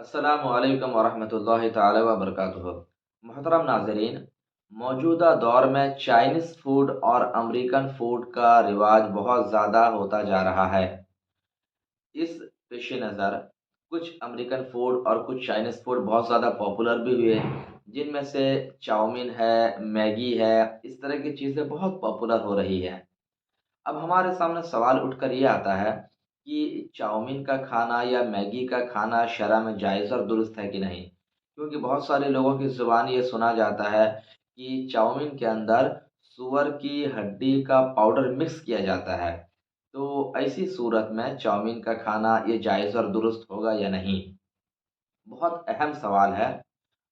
السلام علیکم ورحمۃ اللہ تعالی وبرکاتہ۔ محترم ناظرین، موجودہ دور میں چائنیز فوڈ اور امریکن فوڈ کا رواج بہت زیادہ ہوتا جا رہا ہے۔ اس پیش نظر کچھ امریکن فوڈ اور کچھ چائنیز فوڈ بہت زیادہ پاپولر بھی ہوئے، جن میں سے چاؤمین ہے، میگی ہے، اس طرح کی چیزیں بہت پاپولر ہو رہی ہے۔ اب ہمارے سامنے سوال اٹھ کر یہ آتا ہے کہ چاؤمین کا کھانا یا میگی کا کھانا شرع میں جائز اور درست ہے کہ نہیں، کیونکہ بہت سارے لوگوں کی زبان یہ سنا جاتا ہے کہ چاؤمین کے اندر سور کی ہڈی کا پاؤڈر مکس کیا جاتا ہے۔ تو ایسی صورت میں چاؤمین کا کھانا یہ جائز اور درست ہوگا یا نہیں؟ بہت اہم سوال ہے۔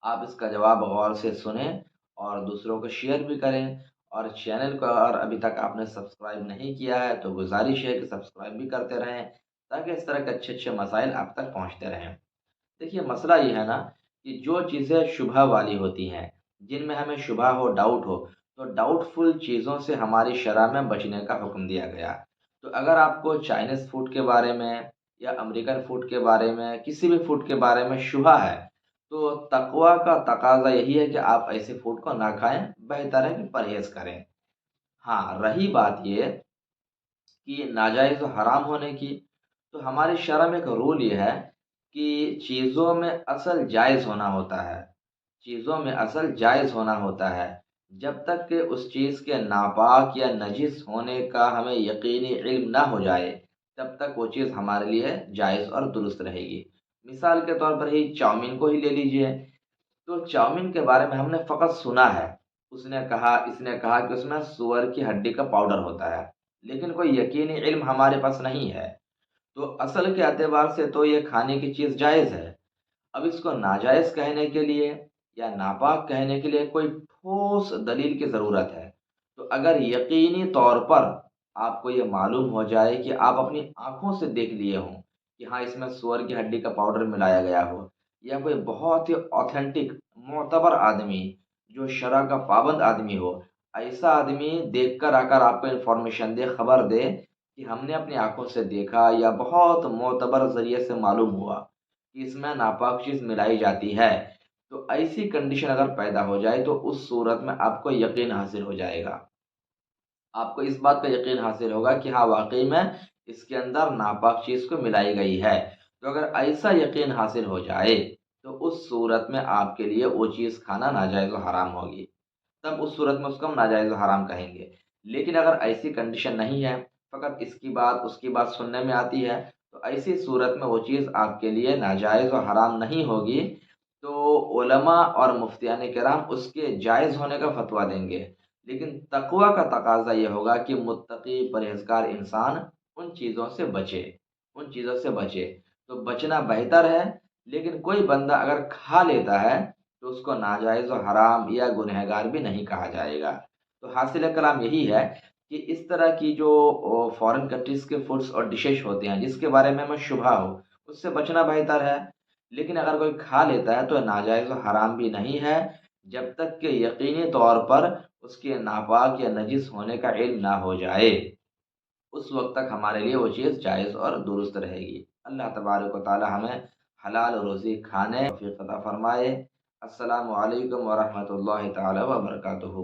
آپ اس کا جواب غور سے سنیں اور دوسروں کو شیئر بھی کریں، اور چینل کو اگر ابھی تک آپ نے سبسکرائب نہیں کیا ہے تو گزارش ہے کہ سبسکرائب بھی کرتے رہیں، تاکہ اس طرح کے اچھے اچھے مسائل آپ تک پہنچتے رہیں۔ دیکھیے، مسئلہ یہ ہے نا کہ جو چیزیں شبہ والی ہوتی ہیں، جن میں ہمیں شبہ ہو، ڈاؤٹ ہو، تو ڈاؤٹ فل چیزوں سے ہماری شرع میں بچنے کا حکم دیا گیا۔ تو اگر آپ کو چائنیز فوڈ کے بارے میں یا امریکن فوڈ کے بارے میں، کسی بھی فوڈ کے بارے میں شبہ ہے، تو تقوی کا تقاضا یہی ہے کہ آپ ایسے فوڈ کو نہ کھائیں، بہتر ہے کہ پرہیز کریں۔ ہاں، رہی بات یہ کہ ناجائز و حرام ہونے کی، تو ہماری شرع میں ایک رول یہ ہے کہ چیزوں میں اصل جائز ہونا ہوتا ہے۔ چیزوں میں اصل جائز ہونا ہوتا ہے۔ جب تک کہ اس چیز کے ناپاک یا نجس ہونے کا ہمیں یقینی علم نہ ہو جائے، تب تک وہ چیز ہمارے لیے جائز اور درست رہے گی۔ مثال کے طور پر ہی چاؤمین کو ہی لے لیجئے۔ تو چاؤمین کے بارے میں ہم نے فقط سنا ہے، اس نے کہا کہ اس میں سور کی ہڈی کا پاؤڈر ہوتا ہے، لیکن کوئی یقینی علم ہمارے پاس نہیں ہے۔ تو اصل کے اعتبار سے تو یہ کھانے کی چیز جائز ہے۔ اب اس کو ناجائز کہنے کے لیے یا ناپاک کہنے کے لیے کوئی ٹھوس دلیل کی ضرورت ہے۔ تو اگر یقینی طور پر آپ کو یہ معلوم ہو جائے کہ آپ اپنی آنکھوں سے دیکھ لیے ہوں کہ ہاں اس میں سور کی ہڈی کا پاؤڈر ملایا گیا ہو، یا کوئی بہت ہی اوتھینٹک معتبر آدمی جو شرع کا پابند آدمی ہو، ایسا آدمی دیکھ کر آ کر آپ کو انفارمیشن دے، خبر دے کہ ہم نے اپنی آنکھوں سے دیکھا یا بہت معتبر ذریعے سے معلوم ہوا کہ اس میں ناپاک چیز ملائی جاتی ہے، تو ایسی کنڈیشن اگر پیدا ہو جائے تو اس صورت میں آپ کو یقین حاصل ہو جائے گا۔ آپ کو اس بات کا یقین حاصل ہوگا کہ ہاں واقعی میں اس کے اندر ناپاک چیز کو ملائی گئی ہے۔ تو اگر ایسا یقین حاصل ہو جائے تو اس صورت میں آپ کے لیے وہ چیز کھانا ناجائز و حرام ہوگی۔ تب اس صورت میں اس کو ہم ناجائز و حرام کہیں گے۔ لیکن اگر ایسی کنڈیشن نہیں ہے، فقط اس کی بات سننے میں آتی ہے، تو ایسی صورت میں وہ چیز آپ کے لیے ناجائز و حرام نہیں ہوگی۔ تو علماء اور مفتیان کرام اس کے جائز ہونے کا فتویٰ دیں گے، لیکن تقوی کا تقاضا یہ ہوگا کہ متقی پرہیزگار انسان ان چیزوں سے بچے، ان چیزوں سے بچے۔ تو بچنا بہتر ہے، لیکن کوئی بندہ اگر کھا لیتا ہے تو اس کو ناجائز و حرام یا گنہگار بھی نہیں کہا جائے گا۔ تو حاصل کلام یہی ہے کہ اس طرح کی جو فارن کنٹریز کے فوڈس اور ڈشز ہوتے ہیں جس کے بارے میں ہمیں شبہ ہو، اس سے بچنا بہتر ہے۔ لیکن اگر کوئی کھا لیتا ہے تو ناجائز و حرام بھی نہیں ہے، جب تک کہ یقینی طور پر اس کے ناپاک یا نجس ہونے کا علم نہ ہو جائے، اس وقت تک ہمارے لیے وہ چیز جائز اور درست رہے گی۔ اللہ تبارک و تعالی ہمیں حلال روزی کھانے توفیق عطا فرمائے۔ السلام علیکم ورحمۃ اللہ تعالی وبرکاتہ۔